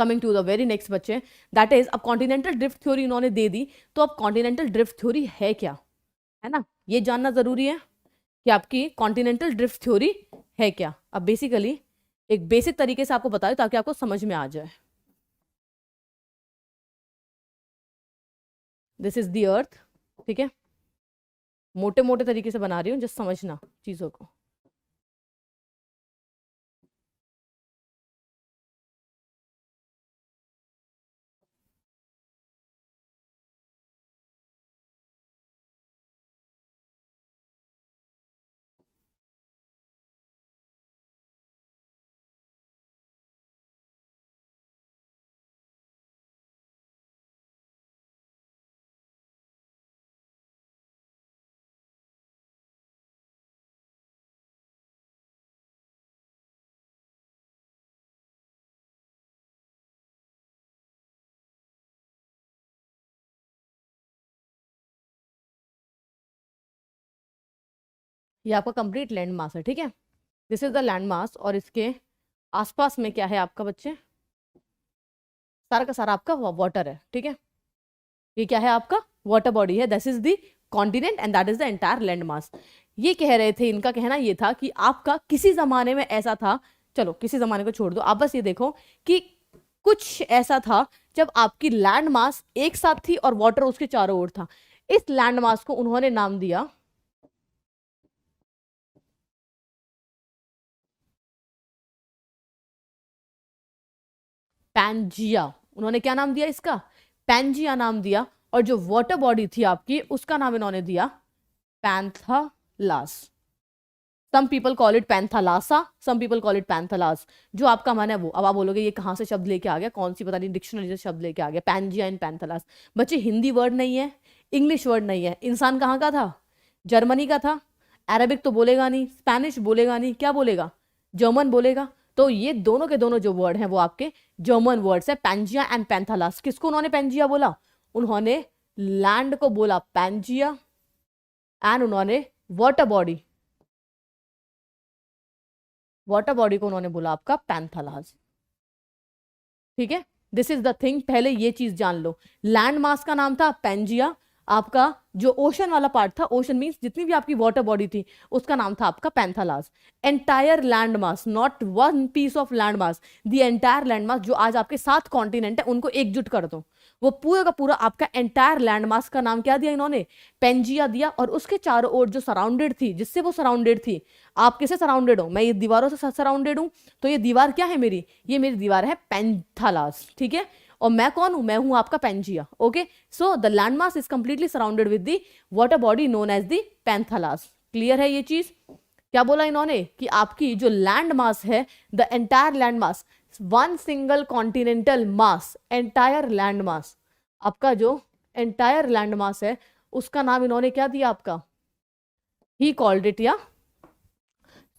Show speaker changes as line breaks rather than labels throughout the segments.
Coming to the very next बच्चे, that is अब continental drift theory इन्होंने दे दी, तो अब कॉन्टिनेंटल ड्रिफ्ट थ्योरी है क्या, है ना, ये जानना जरूरी है कि आपकी कॉन्टिनेंटल ड्रिफ्ट थ्योरी है क्या। अब बेसिकली एक बेसिक तरीके से आपको बताऊं ताकि आपको समझ में आ जाए। दिस इज द अर्थ, ठीक है, मोटे मोटे तरीके से बना रही हूँ, जस्ट समझना चीजों को। ये आपका कंप्लीट लैंड मास है, ठीक है, दिस इज द लैंड मास, और इसके आसपास में क्या है आपका बच्चे, सारा का सारा आपका वाटर है, ठीक है, ये क्या है आपका वाटर बॉडी है, this is the continent and that is the entire land मास। ये कह रहे थे, इनका कहना ये था कि आपका किसी जमाने में ऐसा था, चलो किसी जमाने को छोड़ दो, आप बस ये देखो कि कुछ ऐसा था जब आपकी लैंड मास एक साथ थी और वाटर उसके चारों ओर था। इस लैंड मास को उन्होंने नाम दिया पैंजिया। उन्होंने क्या नाम दिया इसका, पैंजिया नाम दिया, और जो वाटर बॉडी थी आपकी उसका नाम इन्होंने दिया Panthalassa. Some people call it Panthalassa, some people call it Panthalassa, जो आपका मन है वो। अब आप बोलोगे ये कहाँ से शब्द लेके आ गया, कौन सी पता नहीं डिक्शनरी से शब्द लेके आ गया, पैंजिया एंड पैंथालास। बच्चे हिंदी वर्ड नहीं है, इंग्लिश वर्ड नहीं है, इंसान कहाँ का था, जर्मनी का था, अरेबिक तो बोलेगा नहीं, स्पेनिश बोलेगा नहीं, क्या बोलेगा, जर्मन बोलेगा। तो ये दोनों के दोनों जो वर्ड हैं वो आपके जर्मन वर्ड्स है, पैंजिया एंड पैंथालास। किसको उन्होंने पैंजिया बोला, उन्होंने लैंड को बोला पैंजिया, एंड उन्होंने वाटर बॉडी को उन्होंने बोला आपका पैंथालास, ठीक है। दिस इज द थिंग, पहले ये चीज जान लो, लैंड मास का नाम था पैंजिया, आपका जो ओशन वाला पार्ट था, ओशन मींस जितनी भी आपकी वाटर बॉडी थी, उसका नाम था आपका Panthalassa. Entire land mass, not one piece of land mass, the entire land mass, जो आज आपके 7 कॉन्टिनेंट है उनको एकजुट कर दो, वो पूरा का पूरा आपका एंटायर लैंड मास का नाम क्या दिया इन्होंने, पेंजिया दिया। और उसके चारों ओर जो सराउंडेड थी, जिससे वो सराउंडेड थी, आप किसे सराउंडेड हो, मैं ये दीवारों से सराउंडेड हूं, तो ये दीवार क्या है मेरी, ये मेरी दीवार है पैंथालास, ठीक है। और मैं कौन हूं, मैं हूं आपका Pangaea, okay. So the land mass is completely surrounded with the water body known as the Panthalassa. Clear है ये चीज, क्या बोला इन्होंने कि आपकी जो लैंड मास है, the entire land mass, one single continental mass, entire land मास, आपका जो एंटायर लैंड मास है उसका नाम इन्होंने क्या दिया आपका, ही कॉल्ड इट या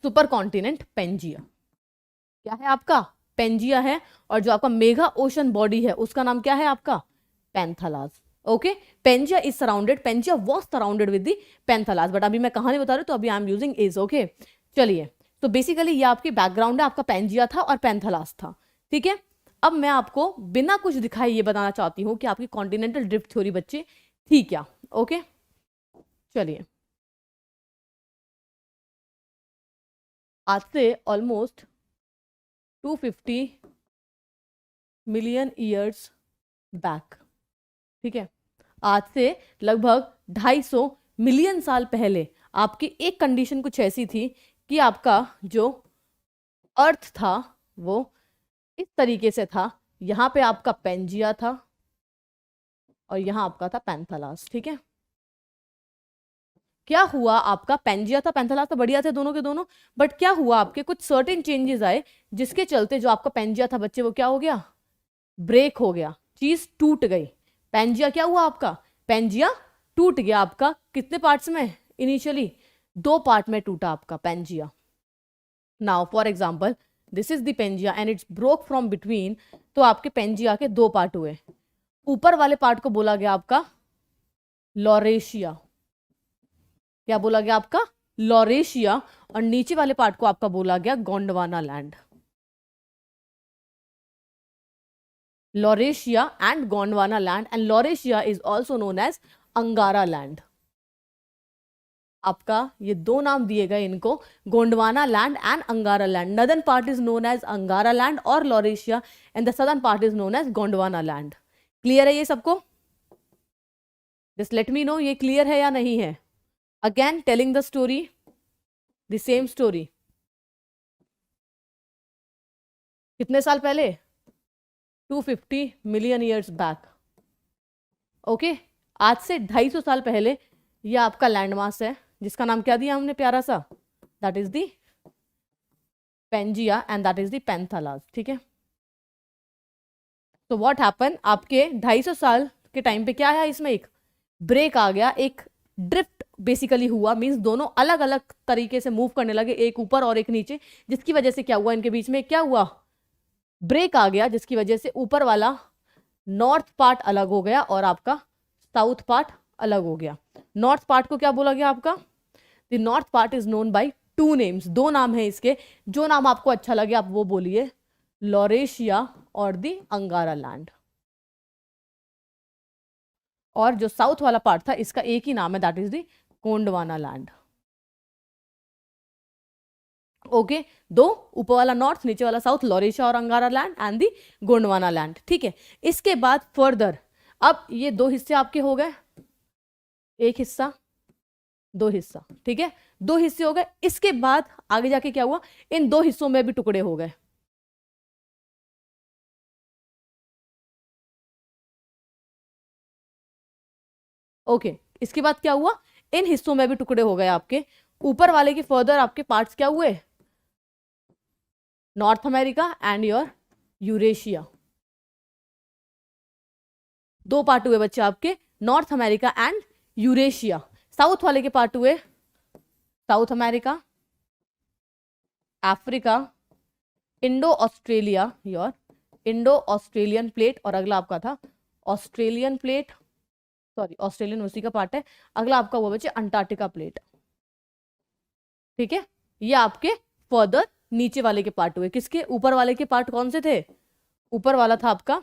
सुपर कॉन्टिनेंट पेंजिया। क्या है आपका, पेंजिया है। और जो आपका मेगा ओशन बॉडी है उसका नाम क्या है आपका, Panthalassa, okay. Pangaea is surrounded, Pangaea was surrounded with the Panthalassa, but अभी मैं कहानी बता रही हूँ तो अभी I am using is, okay. चलिए, तो बेसिकली ये आपकी बैकग्राउंड है, आपका पेंजिया था और पैंथालास था, ठीक है। अब मैं आपको बिना कुछ दिखाए ये बताना चाहती हूँ कि आपकी कॉन्टिनेंटल ड्रिफ्ट थ्योरी बच्चे थी क्या, ओके। चलिए, आज से ऑलमोस्ट 250 मिलियन ईयर्स बैक, ठीक है, आज से लगभग 250 मिलियन साल पहले आपकी एक कंडीशन कुछ ऐसी थी कि आपका जो अर्थ था वो इस तरीके से था, यहां पे आपका पेंजिया था और यहां आपका था पैंथालास, ठीक है। क्या हुआ, आपका पेंजिया था, पैंथालास तो बढ़िया थे दोनों के दोनों, बट क्या हुआ, आपके कुछ सर्टेन चेंजेस आए जिसके चलते जो आपका पेंजिया था बच्चे वो क्या हो गया, ब्रेक हो गया, चीज टूट गई। पेंजिया क्या हुआ आपका, पेंजिया टूट गया आपका, कितने पार्ट्स में, इनिशियली 2 पार्ट में टूटा आपका Pangaea. Now for example this is the Pangaea and it's broke from between, तो आपके पेंजिया के 2 पार्ट हुए, ऊपर वाले पार्ट को बोला गया आपका लॉरेशिया, क्या बोला गया आपका, लॉरेशिया, और नीचे वाले पार्ट को आपका बोला गया Gondwana land. Laurasia and Gondwana land, and Laurasia is also known as Angara land. आपका ये दो नाम दिए गए इनको, Gondwana land and Angara land. Northern part is known as Angara land और Laurasia, and the southern part is known as Gondwana land. Clear है ये सबको? जस्ट लेट मी नो ये क्लियर है या नहीं है। Again telling the story, the same story. कितने साल पहले? 250 मिलियन ईयर्स बैक। ओके, आज से 250 साल पहले ये आपका लैंडमास है, जिसका नाम क्या दिया हमने प्यारा सा? That is the Pangaea and that is the Panthalassa. ठीक है, तो व्हाट हैपन, आपके 250 साल के टाइम पे क्या है, इसमें एक ब्रेक आ गया, एक ड्रिफ्ट बेसिकली हुआ, मींस दोनों अलग अलग तरीके से मूव करने लगे, एक ऊपर और एक नीचे, जिसकी वजह से क्या हुआ, इनके बीच में क्या हुआ, ब्रेक आ गया, जिसकी वजह से ऊपर वाला नॉर्थ पार्ट अलग हो गया और आपका साउथ पार्ट अलग हो गया। नॉर्थ पार्ट को क्या बोला गया आपका? The north part is known by two names, दो नाम है इसके, जो नाम आपको अच्छा लगे आप वो बोलिए, लॉरेशिया और द अंगारा लैंड। और जो साउथ वाला पार्ट था इसका एक ही नाम है, that is the Gondwana land. Okay, दो, ऊपर वाला नॉर्थ, नीचे वाला साउथ, लॉरेशिया और अंगारा land and the Gondwana land. ठीक है, इसके बाद फर्दर अब ये दो हिस्से आपके हो गए, एक हिस्सा, दो हिस्सा। ठीक है, दो हिस्से हो गए। इसके बाद आगे जाके क्या हुआ, इन दो हिस्सों में भी टुकड़े हो गए। ओके, इसके बाद क्या हुआ, इन हिस्सों में भी टुकड़े हो गए आपके। ऊपर वाले के फर्दर आपके पार्ट्स क्या हुए, north America and your Eurasia. दो पार्ट हुए बच्चे आपके, north America and Eurasia. South वाले के पार्ट हुए south America, Africa, Indo Australia, your Indo Australian plate, और अगला आपका था ऑस्ट्रेलियन प्लेट, सॉरी ऑस्ट्रेलियन उसी का पार्ट है। अगला आपका वो बच्चे अंटार्कटिका प्लेट। ठीक है, ये आपके फर्दर नीचे वाले के पार्ट हुए। किसके? ऊपर वाले के पार्ट कौन से थे? ऊपर वाला था आपका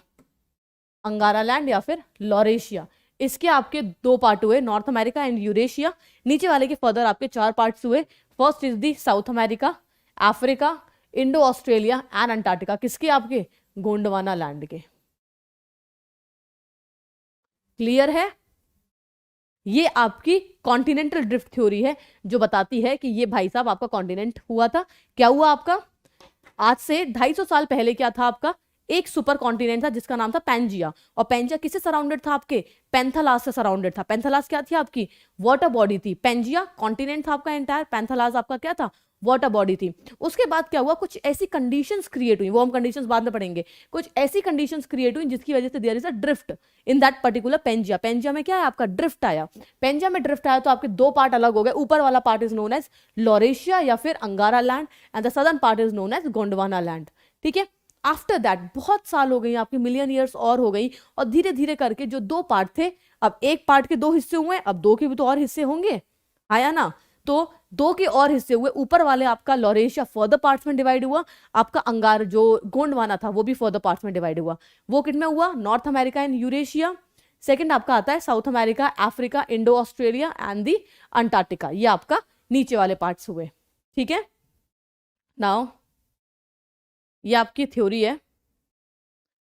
अंगारा लैंड या फिर लॉरेशिया। इसके आपके दो पार्ट हुए, नॉर्थ अमेरिका एंड यूरेशिया। नीचे वाले के फर्दर आपके चार पार्ट्स हुए। First is the south America, Africa, Indo Australia and Antarctica. किसके? आपके गोंडवाना लैंड के। क्लियर है? ये आपकी कॉन्टिनेंटल ड्रिफ्ट थ्योरी है, जो बताती है कि ये भाई साहब आपका कॉन्टिनेंट हुआ था। क्या हुआ आपका? आज से 250 साल पहले क्या था आपका? एक सुपर कॉन्टिनेंट था जिसका नाम था पैंजिया। और पैंजिया किससे सराउंडेड था? आपके पैंथालास से सराउंडेड था। पैंथालास क्या थी आपकी? वाटर बॉडी थी। पैंजिया कॉन्टिनेंट था आपका एंटायर, पैंथालास आपका क्या था? वाटर बॉडी थी। उसके बाद क्या हुआ, कुछ ऐसी कंडीशंस क्रिएट हुई, वो हम कंडीशंस बाद में पढ़ेंगे। कुछ ऐसी कंडीशंस क्रिएट हुई जिसकी वजह से there is a drift in that particular Pangaea. Pangaea में क्या है आपका? ड्रिफ्ट आया। पैंजिया में ड्रिफ्ट आया तो आपके दो पार्ट अलग हो गए। ऊपर वाला part is known as Laurasia या फिर Angara land and the southern part is known as Gondwana land. ठीक है, आफ्टर दैट बहुत साल हो गई, आपकी मिलियन ईयर्स और हो गई, और धीरे धीरे करके जो दो पार्ट थे, अब एक पार्ट के दो हिस्से हुए, अब दो के भी तो और हिस्से होंगे, आया ना? तो दो के और हिस्से हुए। ऊपर वाले आपका लॉरेशिया फर्दर पार्ट्स में डिवाइड हुआ, आपका अंगार जो गोंडवाना था वो भी फर्दर पार्ट्स में डिवाइड हुआ। वो कितने हुआ? North America and Eurasia. Second आपका आता है south America, Africa, Indo Australia and the Antarctica. ये आपका नीचे वाले पार्ट्स हुए। ठीक है, नाउ ये आपकी थ्योरी है।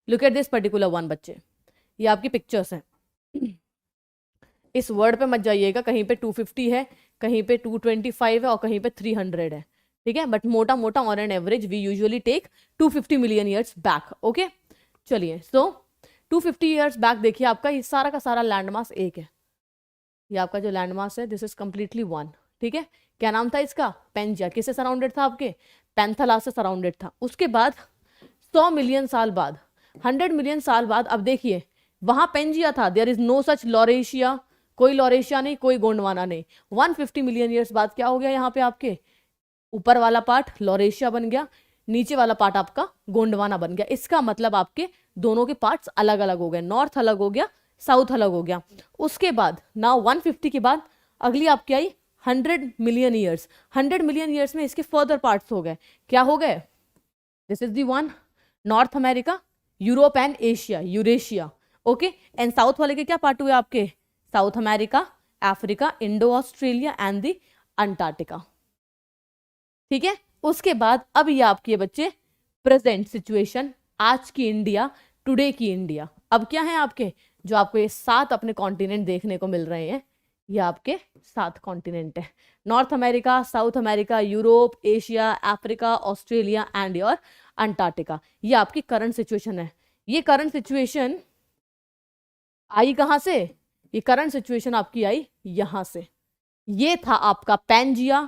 Look at this particular one बच्चे, ये आपकी पिक्चर्स हैं। इस वर्ड पे मत जाइएगा, कहीं पे 250 है, कहीं पे 225 है और कहीं पे 300 है। ठीक है, बट मोटा मोटा on an average we usually take 250 million years back. Okay, चलिए, सो 250 ईयर्स बैक देखिए, आपका ये सारा का सारा लैंडमास एक है। ये आपका जो लैंडमास है, दिस इज कंप्लीटली वन। ठीक है, क्या नाम था इसका? पेंजिया। किससे सराउंडेड था? आपके पैंथालास से सराउंडेड था। उसके बाद 100 मिलियन साल बाद, 100 मिलियन साल बाद, अब देखिए वहां पेंजिया था, there is no such Laurasia, कोई लॉरेशिया नहीं, कोई गोंडवाना नहीं। 150 मिलियन ईयर्स बाद क्या हो गया यहाँ पे? आपके ऊपर वाला पार्ट लॉरेशिया बन गया, नीचे वाला पार्ट आपका गोंडवाना बन गया। इसका मतलब आपके दोनों के पार्ट्स अलग अलग हो गए, नॉर्थ अलग हो गया, साउथ अलग हो गया। उसके बाद नाउ 150 के बाद अगली आपकी आई 100 मिलियन ईयर्स। 100 मिलियन ईयर्स में इसके फर्दर पार्ट्स हो गए। क्या हो गए? This is the one, north America, Europe and Asia, Eurasia, okay. And south वाले के क्या पार्ट हुए आपके, south America, Africa, Indo Australia and the Antarctica, ठीक है। उसके बाद अब ये आपके बच्चे प्रेजेंट सिचुएशन, आज की इंडिया, टुडे की इंडिया। अब क्या है आपके, जो आपको ये 7 अपने कॉन्टिनेंट देखने को मिल रहे हैं, ये आपके 7 कॉन्टिनेंट है, north America, south America, Europe, Asia, Africa, Australia and your Antarctica. ये आपकी करंट सिचुएशन है। ये करंट सिचुएशन आई कहां से, ये करंट सिचुएशन आपकी आई यहां से। ये था आपका पैंजिया,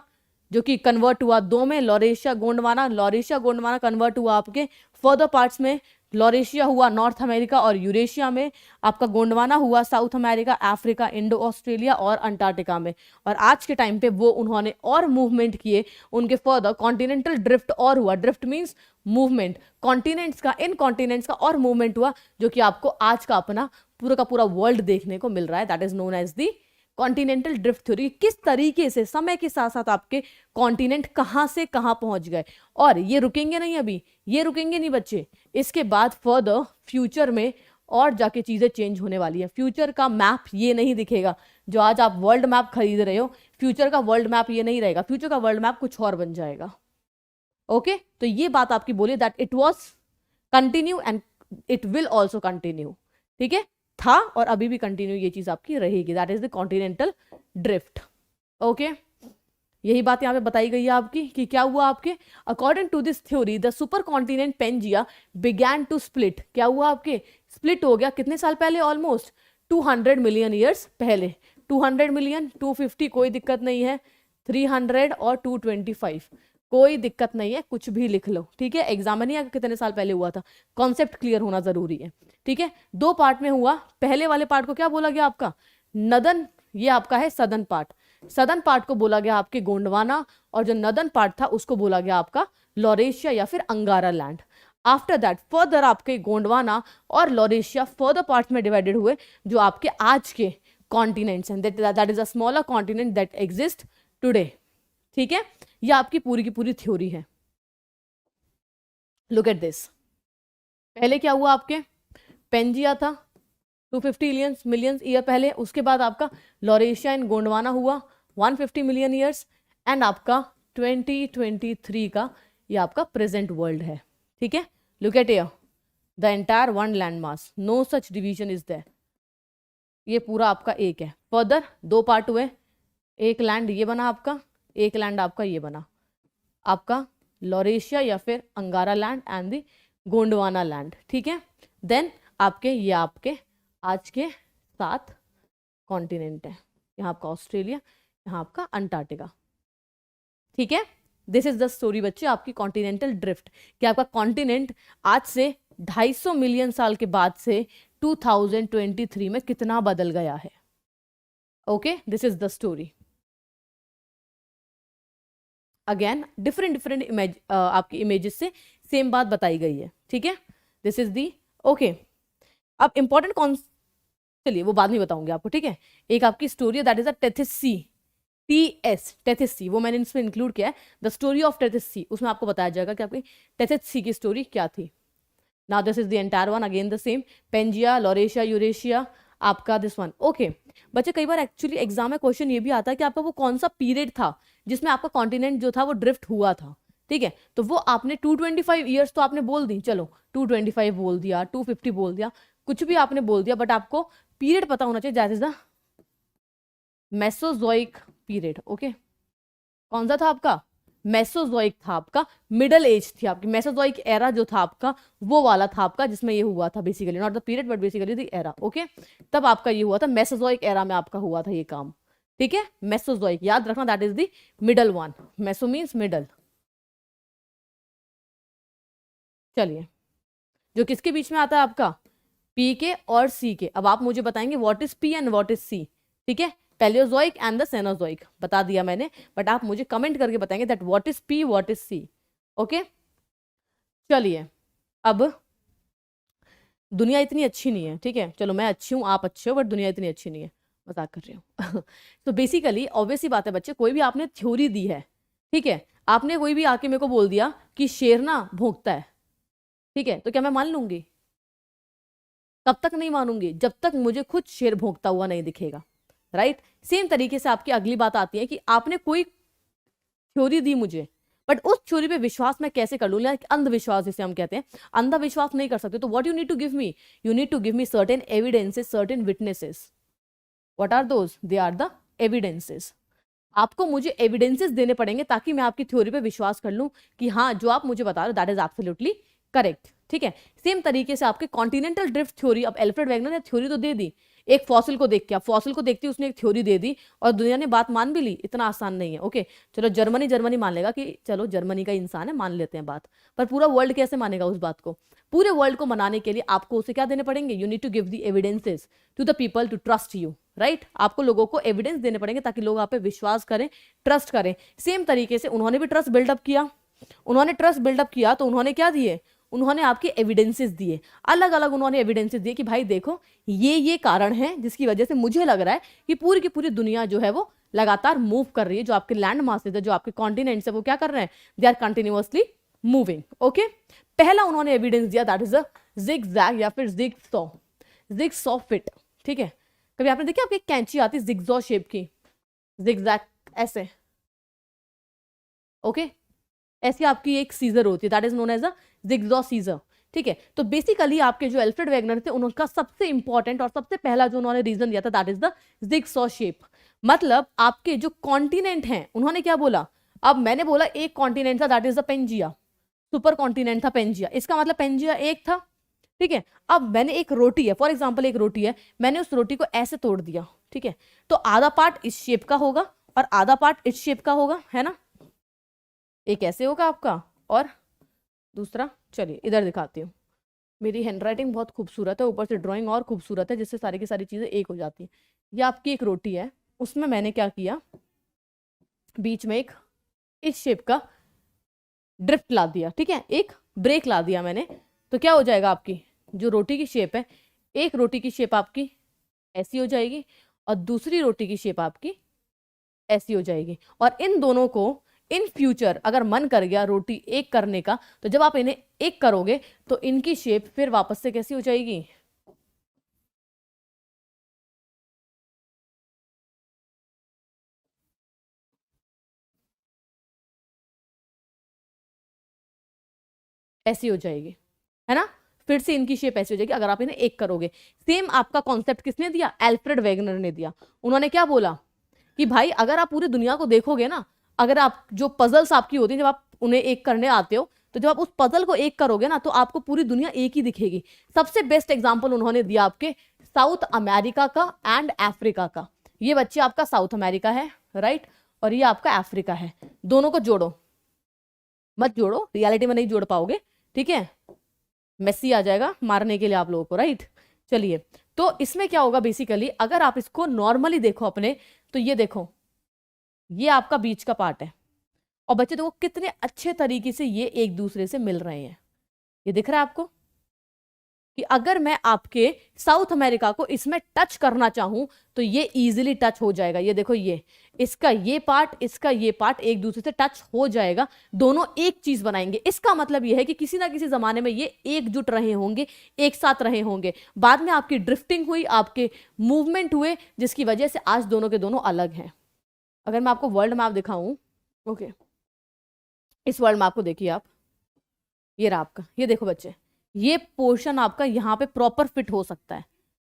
जो कि कन्वर्ट हुआ 2 में, Laurasia Gondwana. Laurasia Gondwana convert हुआ आपके फर्दर पार्ट्स में, लॉरेशिया हुआ नॉर्थ अमेरिका और यूरेशिया में, आपका गोंडवाना हुआ south America, Africa, Indo Australia और अंटार्कटिका में। और आज के टाइम पे वो उन्होंने और मूवमेंट किए, उनके फर्दर कॉन्टिनेंटल ड्रिफ्ट और हुआ, ड्रिफ्ट मीन्स मूवमेंट, कॉन्टिनेंट्स का, इन कॉन्टिनेंट्स का और मूवमेंट हुआ, जो कि आपको आज का अपना पूरा का पूरा वर्ल्ड देखने को मिल रहा है। That is known as the continental drift theory. किस तरीके से समय के साथ साथ आपके कॉन्टिनेंट कहां से कहां पहुंच गए। और ये रुकेंगे नहीं, अभी ये रुकेंगे नहीं बच्चे, इसके बाद फर्दर फ्यूचर में और जाके चीजें चेंज होने वाली है। फ्यूचर का मैप ये नहीं दिखेगा, जो आज आप वर्ल्ड मैप खरीद रहे हो, फ्यूचर का वर्ल्ड मैप ये नहीं रहेगा, फ्यूचर का वर्ल्ड मैप कुछ और बन जाएगा, ओके। तो ये बात आपकी बोली that it was continue and it will also continue, ठीक है, था और अभी भी कंटिन्यू ये चीज आपकी रहेगी। That is the continental drift, okay. यही बात यहां पे बताई गई है आपकी कि क्या हुआ आपके, according to this theory the super continent Pangaea began to split. क्या हुआ आपके, स्प्लिट हो गया, कितने साल पहले, ऑलमोस्ट 200 मिलियन ईयर्स पहले। 200 मिलियन, 250 कोई दिक्कत नहीं है, 300 और 225 कोई दिक्कत नहीं है, कुछ भी लिख लो, ठीक है। एग्जाम में नहीं आया कितने साल पहले हुआ था, कॉन्सेप्ट क्लियर होना जरूरी है, ठीक है। 2 पार्ट में हुआ, पहले वाले पार्ट को क्या बोला गया आपका, नदन, ये आपका है सदन पार्ट, सदन पार्ट को बोला गया आपके गोंडवाना, और जो नदन पार्ट था उसको बोला गया आपका लॉरेशिया या फिर Angara land. After that further आपके गोंडवाना और लॉरेशिया फर्दर पार्ट्स में डिवाइडेड हुए, जो आपके आज के कॉन्टिनेंट्स हैं, that is a smaller continent that exist today, ठीक है। ये आपकी पूरी की पूरी थ्योरी है। लुक एट दिस, पहले क्या हुआ आपके, पेंजिया था 250 मिलियन ईयर पहले, उसके बाद आपका लॉरेशिया एंड गोंडवाना हुआ 150 मिलियन ईयर्स, एंड आपका 2023 का ये आपका प्रेजेंट वर्ल्ड है, ठीक है। Look at here, the entire one land mass, no such division is there, ये पूरा आपका एक है। फर्दर 2 पार्ट हुए, एक लैंड ये बना आपका, एक लैंड आपका ये बना, आपका लॉरेशिया या फिर Angara land and the Gondwana land, ठीक है। देन आपके ये आपके आज के 7 कॉन्टिनेंट है, यहाँ आपका ऑस्ट्रेलिया, यहाँ आपका अंटार्कटिका, ठीक है। दिस इज द स्टोरी बच्चे आपकी कॉन्टिनेंटल ड्रिफ्ट, कि आपका कॉन्टिनेंट आज से 250 मिलियन साल के बाद से 2023 में कितना बदल गया है, okay. This is the story. Again different image, आपकी इमेजेस से सेम बात बताई गई है, ठीक है। This is the, okay. अब इंपॉर्टेंट कौन, चलिए वो बाद में बताऊंगी आपको, ठीक है। एक आपकी स्टोरी है दैट इज अ टेथिसी, टेथिसी, वो मैंने इसमें इंक्लूड किया है, द स्टोरी ऑफ टेथिसी, उसमें आपको बताया जाएगा कि आपकी टेथिसी की स्टोरी क्या थी। Now this is the entire one, again the same, Pangaea, Laurasia, Eurasia, आपका दिस वन, ओके। बच्चे कई बार एक्चुअली एग्जाम में क्वेश्चन ये भी आता है कि आपका वो कौन सा पीरियड था जिसमें आपका कॉन्टिनेंट जो था वो ड्रिफ्ट हुआ था, ठीक है। तो वो आपने 225 ईयर्स तो आपने बोल दी, चलो 225 बोल दिया, 250 बोल दिया, कुछ भी आपने बोल दिया, बट आपको पीरियड पता होना चाहिए, that is the Mesozoic period, okay. कौन सा था आपका, मेसोजोइक था आपका, मिडल एज थी आपकी, मेसोजोइक एरा जो था आपका वो वाला था आपका, जिसमें ये हुआ था basically, not the period but basically the era, okay. तब आपका ये हुआ था, मेसोजोइक एरा में आपका हुआ था ये काम, ठीक है। मेसोजोइक याद रखना, that is the middle one, meso means middle. चलिए, जो किसके बीच में आता है आपका, पी के और सी के। अब आप मुझे बताएंगे what is P and what is C, ठीक है। पैलियोजोइक एंड द सेनोजोइक बता दिया मैंने, बट आप मुझे कमेंट करके बताएंगे that what is P, what is C, okay. चलिए, अब दुनिया इतनी अच्छी नहीं है, ठीक है, चलो मैं अच्छी हूँ, आप अच्छे हो, बट दुनिया इतनी अच्छी नहीं है, मजाक कर रही हूँ। तो बेसिकली ऑब्वियस ही बात है बच्चे, कोई भी आपने थ्योरी दी है, ठीक है, आपने कोई भी आके मेरे को बोल दिया कि शेर ना भौंकता है, ठीक है, तो क्या मैं मान लूंगी, कब तक नहीं मानूंगी? जब तक मुझे खुद शेर भोंकता हुआ नहीं दिखेगा, राइट? सेम तरीके से आपकी अगली बात आती है कि आपने कोई थ्योरी दी मुझे, बट उस थ्योरी पे विश्वास मैं कैसे कर लूं? अंधविश्वास जिसे हम कहते हैं, अंधविश्वास नहीं कर सकते। तो what you need to give me? You need to give me certain evidences, certain witnesses. What are those? They are the evidences. आपको मुझे एविडेंसेस देने पड़ेंगे ताकि मैं आपकी थ्योरी पे विश्वास कर लूं कि हाँ जो आप मुझे बता रहे हो दैट इज एब्सोल्युटली करेक्ट, ठीक है? सेम तरीके से आपके कॉन्टिनेंटल ड्रिफ्ट थ्योरी, अब एल्फ्रेड वैगनर ने थ्योरी तो दे दी, एक फॉसिल को देख के, अब फॉसिल को देखते उसने एक थ्योरी दे दी और दुनिया ने बात मान भी ली। इतना आसान नहीं है, ओके? चलो जर्मनी मान लेगा कि चलो जर्मनी का इंसान है, मान लेते हैं बात, पर पूरा वर्ल्ड कैसे मानेगा उस बात को? पूरे वर्ल्ड को मनाने के लिए आपको उसे क्या देने पड़ेंगे? You need to give the evidences to the people to trust you, right? आपको लोगों को एविडेंस देने पड़ेंगे ताकि लोग आप पे विश्वास करें, ट्रस्ट करें। सेम तरीके से उन्होंने भी ट्रस्ट बिल्डअप किया, उन्होंने ट्रस्ट बिल्डअप किया तो उन्होंने क्या दिए? उन्होंने आपके एविडेंसेस दिए, अलग अलग उन्होंने एविडेंसेस दिए कि भाई देखो ये कारण है जिसकी वजह से मुझे लग रहा है कि पूरी की पूरी दुनिया जो है वो लगातार मूव कर रही है, जो आपके लैंड मासेस है, जो आपके कॉन्टिनेंट्स है, वो क्या कर रहे हैं? They are continuously moving, okay? पहला उन्होंने एविडेंस दिया दैट इज अ जिगजैग या फिर जिगसॉ फिट, ठीक है? कभी आपने देखा आपकी कैंची आती है जिगजॉ शेप की, जिगजैग ऐसे, ओके? ऐसी आपकी एक सीजर होती है that is known as a jigsaw scissor, ठीक है? तो बेसिकली आपके जो एल्फ्रेड वैगनर थे उनका सबसे इंपॉर्टेंट और सबसे पहला जो उन्होंने रीजन दिया था that is the jigsaw shape. मतलब आपके जो कॉन्टिनेंट हैं, उन्होंने क्या बोला? अब मैंने बोला एक कॉन्टिनेंट था that is the Pangaea, super continent था पेंजिया, इसका मतलब पेंजिया एक था, ठीक है? अब मैंने एक रोटी है, फॉर एग्जाम्पल एक रोटी है, मैंने उस रोटी को ऐसे तोड़ दिया, ठीक है? तो आधा पार्ट इस शेप का होगा और आधा पार्ट इस शेप का होगा, है ना? एक ऐसे होगा आपका और दूसरा, चलिए इधर दिखाती हूँ। मेरी हैंडराइटिंग बहुत खूबसूरत है, ऊपर से ड्राइंग और खूबसूरत है, जिससे सारी की सारी चीज़ें एक हो जाती हैं। ये आपकी एक रोटी है, उसमें मैंने क्या किया? बीच में एक इस शेप का ड्रिफ्ट ला दिया, ठीक है? एक ब्रेक ला दिया मैंने, तो क्या हो जाएगा? आपकी जो रोटी की शेप है, एक रोटी की शेप आपकी ऐसी हो जाएगी और दूसरी रोटी की शेप आपकी ऐसी हो जाएगी। और इन दोनों को इन फ्यूचर अगर मन कर गया रोटी एक करने का, तो जब आप इन्हें एक करोगे तो इनकी शेप फिर वापस से कैसी हो जाएगी? ऐसी हो जाएगी, है ना? फिर से इनकी शेप ऐसी हो जाएगी अगर आप इन्हें एक करोगे। सेम आपका कॉन्सेप्ट किसने दिया? एल्फ्रेड वैगनर ने दिया। उन्होंने क्या बोला कि भाई अगर आप पूरी दुनिया को देखोगे ना, अगर आप जो पजल्स आपकी होती हैं, जब आप उन्हें एक करने आते हो, तो जब आप उस पजल को एक करोगे ना तो आपको पूरी दुनिया एक ही दिखेगी। सबसे बेस्ट एग्जाम्पल उन्होंने दिया आपके साउथ अमेरिका का एंड अफ्रीका का। ये बच्चे आपका साउथ अमेरिका है, राइट? और ये आपका अफ्रीका है। दोनों को जोड़ो, मत जोड़ो, रियलिटी में नहीं जोड़ पाओगे, ठीक है? मेसी आ जाएगा मारने के लिए आप लोगों को, राइट? चलिए, तो इसमें क्या होगा बेसिकली, अगर आप इसको नॉर्मली देखो अपने, तो ये देखो, ये आपका बीच का पार्ट है और बच्चे देखो कितने अच्छे तरीके से ये एक दूसरे से मिल रहे हैं। ये दिख रहा है आपको कि अगर मैं आपके साउथ अमेरिका को इसमें टच करना चाहूं तो ये इजीली टच हो जाएगा। ये देखो, ये इसका ये पार्ट, इसका ये पार्ट एक दूसरे से टच हो जाएगा, दोनों एक चीज बनाएंगे। इसका मतलब ये है कि किसी ना किसी जमाने में ये एकजुट रहे होंगे, एक साथ रहे होंगे। बाद में आपकी ड्रिफ्टिंग हुई, आपके मूवमेंट हुए, जिसकी वजह से आज दोनों के दोनों अलग हैं। अगर मैं आपको वर्ल्ड मैप दिखाऊं, ओके, इस वर्ल्ड मैप को देखिए आप, ये रहा आपका, ये देखो बच्चे, ये पोर्शन आपका यहाँ पे प्रॉपर फिट हो सकता है।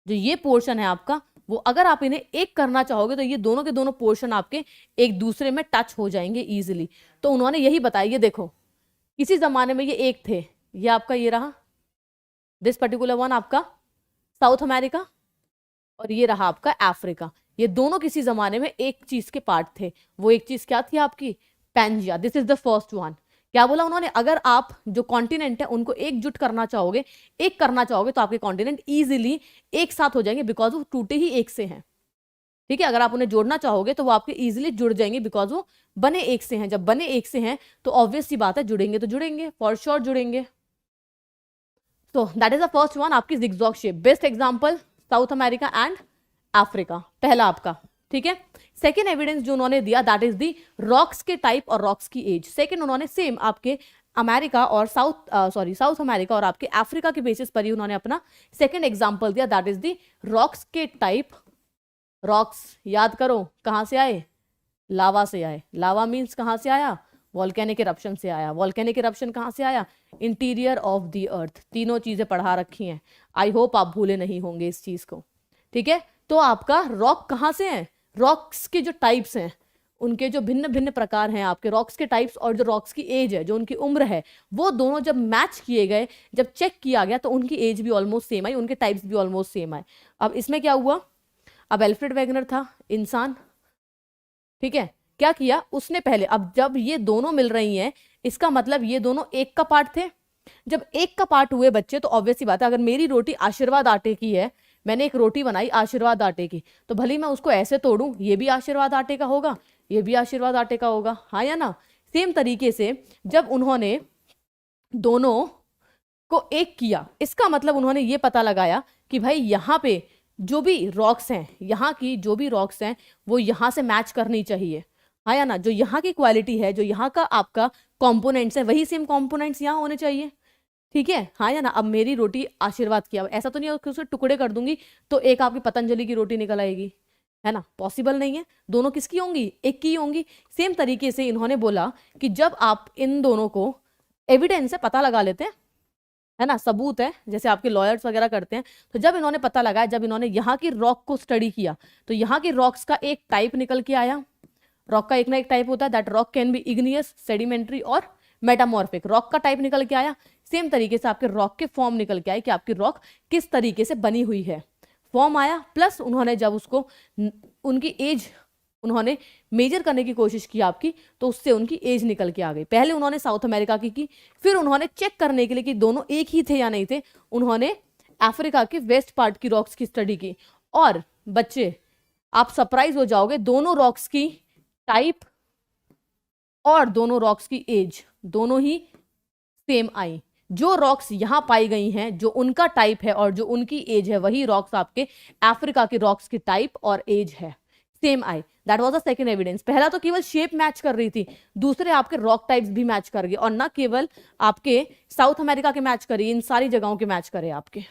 जो ये पोर्शन है आपका, वो अगर आप इन्हें एक करना चाहोगे तो ये दोनों के दोनों पोर्शन आपके एक दूसरे में टच हो जाएंगे इजीली। तो उन्होंने यही बताया, ये देखो, किसी जमाने में ये एक थे, ये आपका ये रहा, दिस पर्टिकुलर वन आपका साउथ अमेरिका, और ये रहा आपका अफ्रीका। ये दोनों किसी जमाने में एक चीज के पार्ट थे। वो एक चीज क्या थी आपकी? Pangaea. This is the first one. क्या बोला उन्होंने? अगर आप जो कॉन्टिनेंट है उनको एकजुट करना चाहोगे, एक करना चाहोगे, तो आपके कॉन्टिनेंट इजीली एक साथ हो जाएंगे बिकॉज वो टूटे ही एक से हैं, ठीक है? अगर आप उन्हें जोड़ना चाहोगे तो वो आपके इजीली जुड़ जाएंगे बिकॉज वो बने एक से हैं। जब बने एक से हैं तो ऑब्वियस सी बात है, जुड़ेंगे तो जुड़ेंगे, फॉर श्योर जुड़ेंगे। तो that is the first one, आपकी zigzag shape. Best example South America and Africa, पहला आपका, ठीक है? सेकेंड एविडेंस जो उन्होंने दिया दैट इज दी रॉक्स के टाइप और रॉक्स की एज। सेकेंड उन्होंने सेम आपके अमेरिका और साउथ अमेरिका और आपके अफ्रीका के बेसिस पर ही उन्होंने अपना सेकंड एग्जांपल दिया, दैट इज द रॉक्स के टाइप। रॉक्स याद करो कहां से आए, लावा से आए। लावा मीन्स कहां से आया, वॉल्केनिक इरप्शन से आया। वॉल्केनिक इरप्शन कहां से आया, इंटीरियर ऑफ द अर्थ। तीनों चीजें पढ़ा रखी हैं, आई होप आप भूले नहीं होंगे इस चीज को, ठीक है। तो आपका रॉक कहां से है, रॉक्स के जो टाइप्स हैं, उनके जो भिन्न भिन्न प्रकार हैं आपके रॉक्स के टाइप्स, और जो रॉक्स की एज है, जो उनकी उम्र है, वो दोनों जब मैच किए गए, जब चेक किया गया, तो उनकी एज भी ऑलमोस्ट सेम आई, उनके टाइप्स भी ऑलमोस्ट सेम आए। अब इसमें क्या हुआ, अब एल्फ्रेड वेगनर था इंसान, ठीक है, क्या किया उसने पहले, अब जब ये दोनों मिल रही हैं, इसका मतलब ये दोनों एक का पार्ट थे। जब एक का पार्ट हुए बच्चे, तो ऑब्वियस सी बात है, अगर मेरी रोटी आशीर्वाद आटे की है, मैंने एक रोटी बनाई आशीर्वाद आटे की, तो भले मैं उसको ऐसे तोड़ूं, ये भी आशीर्वाद आटे का होगा, ये भी आशीर्वाद आटे का होगा, हाँ या ना। सेम तरीके से जब उन्होंने दोनों को एक किया, इसका मतलब उन्होंने ये पता लगाया कि भाई यहाँ पे जो भी रॉक्स हैं, यहाँ की जो भी रॉक्स हैं, वो यहाँ से मैच करनी चाहिए, हाँ या ना। जो यहाँ की क्वालिटी है, जो यहाँ का आपका कंपोनेंट्स है, वही सेम कंपोनेंट्स यहाँ होने चाहिए, ठीक है, हाँ या ना। अब मेरी रोटी आशीर्वाद की, अब ऐसा तो नहीं कि उसके टुकड़े कर दूंगी तो एक आपकी पतंजलि की रोटी निकल आएगी, है ना, पॉसिबल नहीं है। दोनों किसकी होंगी, एक की होंगी। सेम तरीके से इन्होंने बोला कि जब आप इन दोनों को एविडेंस से पता लगा लेते हैं, है ना, सबूत है, जैसे आपके लॉयर्स वगैरह करते हैं, तो जब इन्होंने पता लगाया, जब इन्होंने यहाँ की रॉक को स्टडी किया, तो यहाँ की रॉक्स का एक टाइप निकल के आया। रॉक का एक ना एक टाइप होता है, that rock can be igneous, sedimentary और मेटामॉर्फिक। रॉक का टाइप निकल के आया। सेम तरीके से आपके रॉक के फॉर्म निकल के आए कि आपकी रॉक किस तरीके से बनी हुई है, फॉर्म आया। प्लस उन्होंने जब उसको उनकी एज उन्होंने मेजर करने की कोशिश की आपकी, तो उससे उनकी एज निकल के आ गई। पहले उन्होंने साउथ अमेरिका की, फिर उन्होंने चेक करने के लिए कि दोनों एक ही थे या नहीं थे, उन्होंने अफ्रीका के वेस्ट पार्ट की रॉक्स की स्टडी की। और बच्चे आप सरप्राइज हो जाओगे, दोनों रॉक्स की टाइप और दोनों रॉक्स की एज दोनों ही सेम आई। जो रॉक्स यहां पाई गई हैं, जो उनका टाइप है और जो उनकी एज है, वही रॉक्स आपके अफ्रीका के रॉक्स की टाइप और एज है, same I. That was the second evidence. पहला तो केवल शेप मैच कर रही थी, दूसरे आपके रॉक टाइप्स भी मैच कर गए, और ना केवल आपके साउथ अमेरिका के मैच करे, इन सारी जगहों के मैच करे आपके।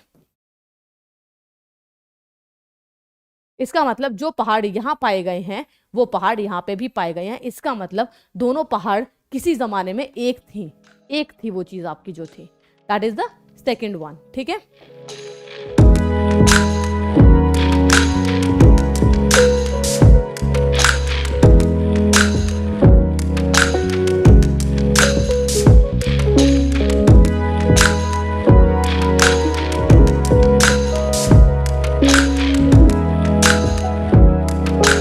इसका मतलब जो पहाड़ यहां पाए गए हैं, वो पहाड़ यहां पे भी पाए गए हैं। इसका मतलब दोनों पहाड़ किसी जमाने में एक थी वो चीज आपकी जो थी। That is the second one, ठीक है।